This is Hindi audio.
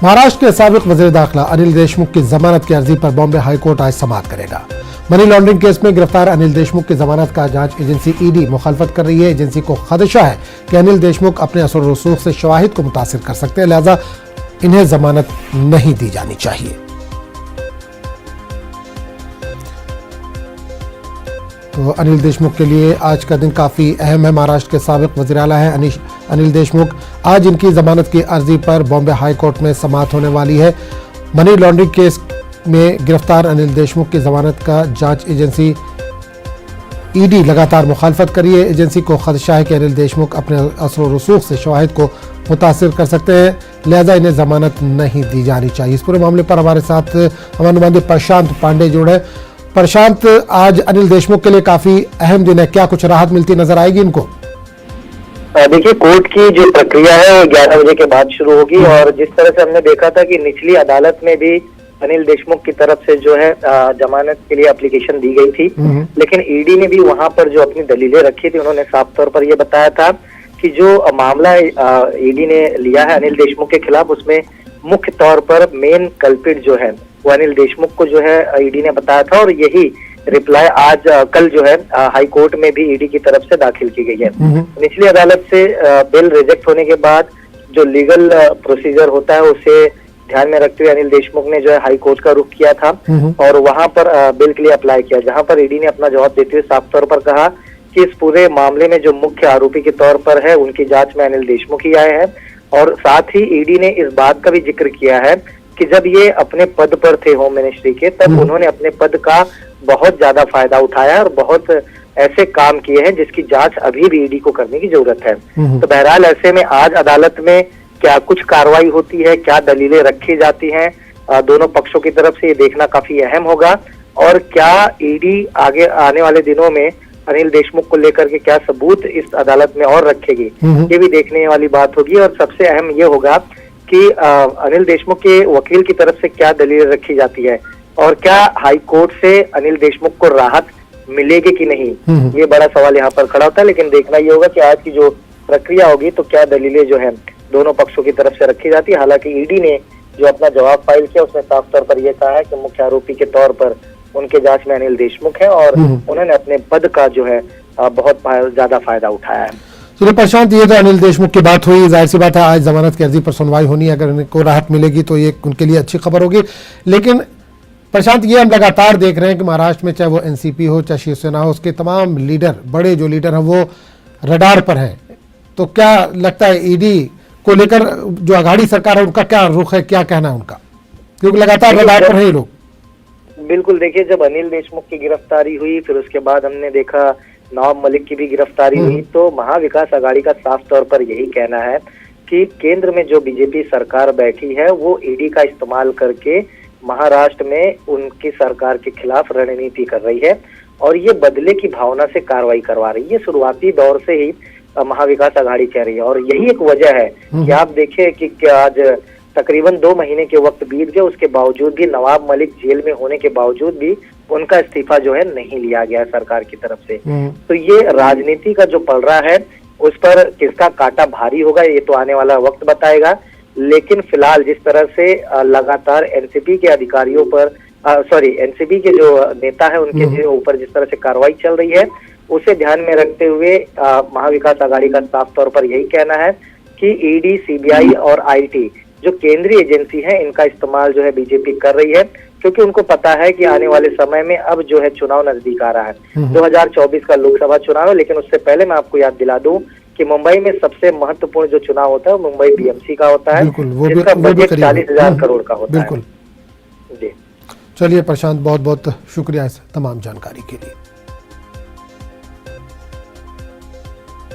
महाराष्ट्र के साबिक वज़ीर दाखिला अनिल देशमुख की जमानत की अर्जी पर बॉम्बे हाईकोर्ट आज समाअत करेगा। मनी लॉन्ड्रिंग केस में गिरफ्तार अनिल देशमुख की जमानत का जांच एजेंसी ईडी मुखालफत कर रही है। एजेंसी को खदशा है कि अनिल देशमुख अपने असर और रसूख से शवाहिद को मुतासिर कर सकते हैं, लिहाजा इन्हें जमानत नहीं दी जानी चाहिए। तो अनिल देशमुख के लिए आज का दिन काफ़ी अहम है। महाराष्ट्र के साबिक वज़ीर आला है अनिल देशमुख। आज इनकी जमानत की अर्जी पर बॉम्बे हाई कोर्ट में समाअत होने वाली है। मनी लॉन्ड्रिंग केस में गिरफ्तार अनिल देशमुख की जमानत का जांच एजेंसी ईडी लगातार मुखालफत कर रही है। एजेंसी को खदशा है कि अनिल देशमुख अपने असर और रसूख से शवाहिद को मुतासिर कर सकते हैं, लिहाजा इन्हें जमानत नहीं दी जानी चाहिए। इस पूरे मामले पर हमारे साथ हमारे नुमाइंदे प्रशांत पांडे जुड़े। प्रशांत, आज अनिल देशमुख के लिए काफी अहम दिन है, क्या कुछ राहत मिलती नजर आएगी इनको? देखिए, कोर्ट की जो प्रक्रिया है वो 11 बजे के बाद शुरू होगी और जिस तरह से हमने देखा था कि निचली अदालत में भी अनिल देशमुख की तरफ से जो है जमानत के लिए एप्लीकेशन दी गई थी, लेकिन ईडी ने भी वहां पर जो अपनी दलीलें रखी थी उन्होंने साफ तौर पर यह बताया था कि जो मामला ईडी ने लिया है अनिल देशमुख के खिलाफ, उसमें मुख्य तौर पर मेन कल्पिट जो है वो अनिल देशमुख को जो है ईडी ने बताया था और यही रिप्लाई आज कल जो है हाई कोर्ट में भी ईडी की तरफ से दाखिल की गई है। निचली अदालत से बिल रिजेक्ट होने के बाद जो लीगल प्रोसीजर होता है उसे ध्यान में रखते हुए अनिल देशमुख ने जो है हाई कोर्ट का रुख किया था और वहां पर बिल के लिए अप्लाई किया, जहां पर ईडी ने अपना जवाब देते हुए साफ तौर पर कहा कि इस पूरे मामले में जो मुख्य आरोपी के तौर पर है उनकी जांच में अनिल देशमुख ही आए हैं। और साथ ही ईडी ने इस बात का भी जिक्र किया है कि जब ये अपने पद पर थे होम मिनिस्ट्री के, तब उन्होंने अपने पद का बहुत ज्यादा फायदा उठाया और बहुत ऐसे काम किए हैं जिसकी जांच अभी भी ईडी को करने की जरूरत है। तो बहरहाल ऐसे में आज अदालत में क्या कुछ कार्रवाई होती है, क्या दलीलें रखी जाती हैं दोनों पक्षों की तरफ से, ये देखना काफी अहम होगा। और क्या ईडी आगे आने वाले दिनों में अनिल देशमुख को लेकर के क्या सबूत इस अदालत में और रखेगी, ये भी देखने वाली बात होगी। और सबसे अहम ये होगा कि अनिल देशमुख के वकील की तरफ से क्या दलीलें रखी जाती है और क्या हाई कोर्ट से अनिल देशमुख को राहत मिलेगी कि नहीं, ये बड़ा सवाल यहाँ पर खड़ा होता है। लेकिन देखना ये होगा कि आज की जो प्रक्रिया होगी तो क्या दलीलें जो है दोनों पक्षों की तरफ से रखी जाती है। हालांकि ईडी ने जो अपना जवाब फाइल किया उसमें साफ तौर पर यह कहा है कि मुख्य आरोपी के तौर पर उनके जांच में अनिल देशमुख है और उन्होंने अपने पद का जो है बहुत ज्यादा फायदा उठाया है। चलिए प्रशांत, ये तो अनिल देशमुख की बात हुई, जाहिर सी बात है आज जमानत की अर्जी पर सुनवाई होनी है, अगर उनको राहत मिलेगी तो ये उनके लिए अच्छी खबर होगी। लेकिन प्रशांत, ये हम लगातार देख रहे हैं कि महाराष्ट्र में चाहे वो एनसीपी हो चाहे शिवसेना हो, उसके तमाम लीडर, बड़े जो लीडर हैं वो रडार पर हैं। तो क्या लगता है ईडी को लेकर जो अघाड़ी सरकार है उनका क्या रुख है, क्या कहना है उनका, क्योंकि लगातार रडार पर है ये लोग? बिल्कुल, देखिए, जब अनिल देशमुख की गिरफ्तारी हुई फिर उसके बाद हमने देखा नवाब मलिक की भी गिरफ्तारी हुई, तो महाविकास आघाड़ी का साफ तौर पर यही कहना है कि केंद्र में जो बीजेपी सरकार बैठी है वो ईडी का इस्तेमाल करके महाराष्ट्र में उनकी सरकार के खिलाफ रणनीति कर रही है और ये बदले की भावना से कार्रवाई करवा रही है। शुरुआती दौर से ही महाविकास आघाड़ी कह रही है और यही एक वजह है कि आप देखिए कि क्या आज तकरीबन 2 महीने के वक्त बीत गए, उसके बावजूद भी नवाब मलिक जेल में होने के बावजूद भी उनका इस्तीफा जो है नहीं लिया गया सरकार की तरफ से। तो ये राजनीति का जो पलड़ा है उस पर किसका कांटा भारी होगा ये तो आने वाला वक्त बताएगा। लेकिन फिलहाल जिस तरह से लगातार एनसीपी के अधिकारियों पर एनसीपी के जो नेता है उनके ऊपर जिस तरह से कार्रवाई चल रही है उसे ध्यान में रखते हुए महाविकास आघाड़ी का साफ तौर पर यही कहना है कि ईडी, सीबीआई और आईटी जो केंद्रीय एजेंसी है इनका इस्तेमाल जो है बीजेपी कर रही है, क्योंकि उनको पता है कि आने वाले समय में अब जो है चुनाव नजदीक आ रहा है। 2024 का लोकसभा चुनाव है, लेकिन उससे पहले मैं आपको याद दिला दूं कि मुंबई में सबसे महत्वपूर्ण जो चुनाव होता है वो मुंबई बीएमसी का होता है, जिसका बजट 40,000 करोड़ का होता है। जी, चलिए प्रशांत, बहुत बहुत शुक्रिया इस तमाम जानकारी के लिए।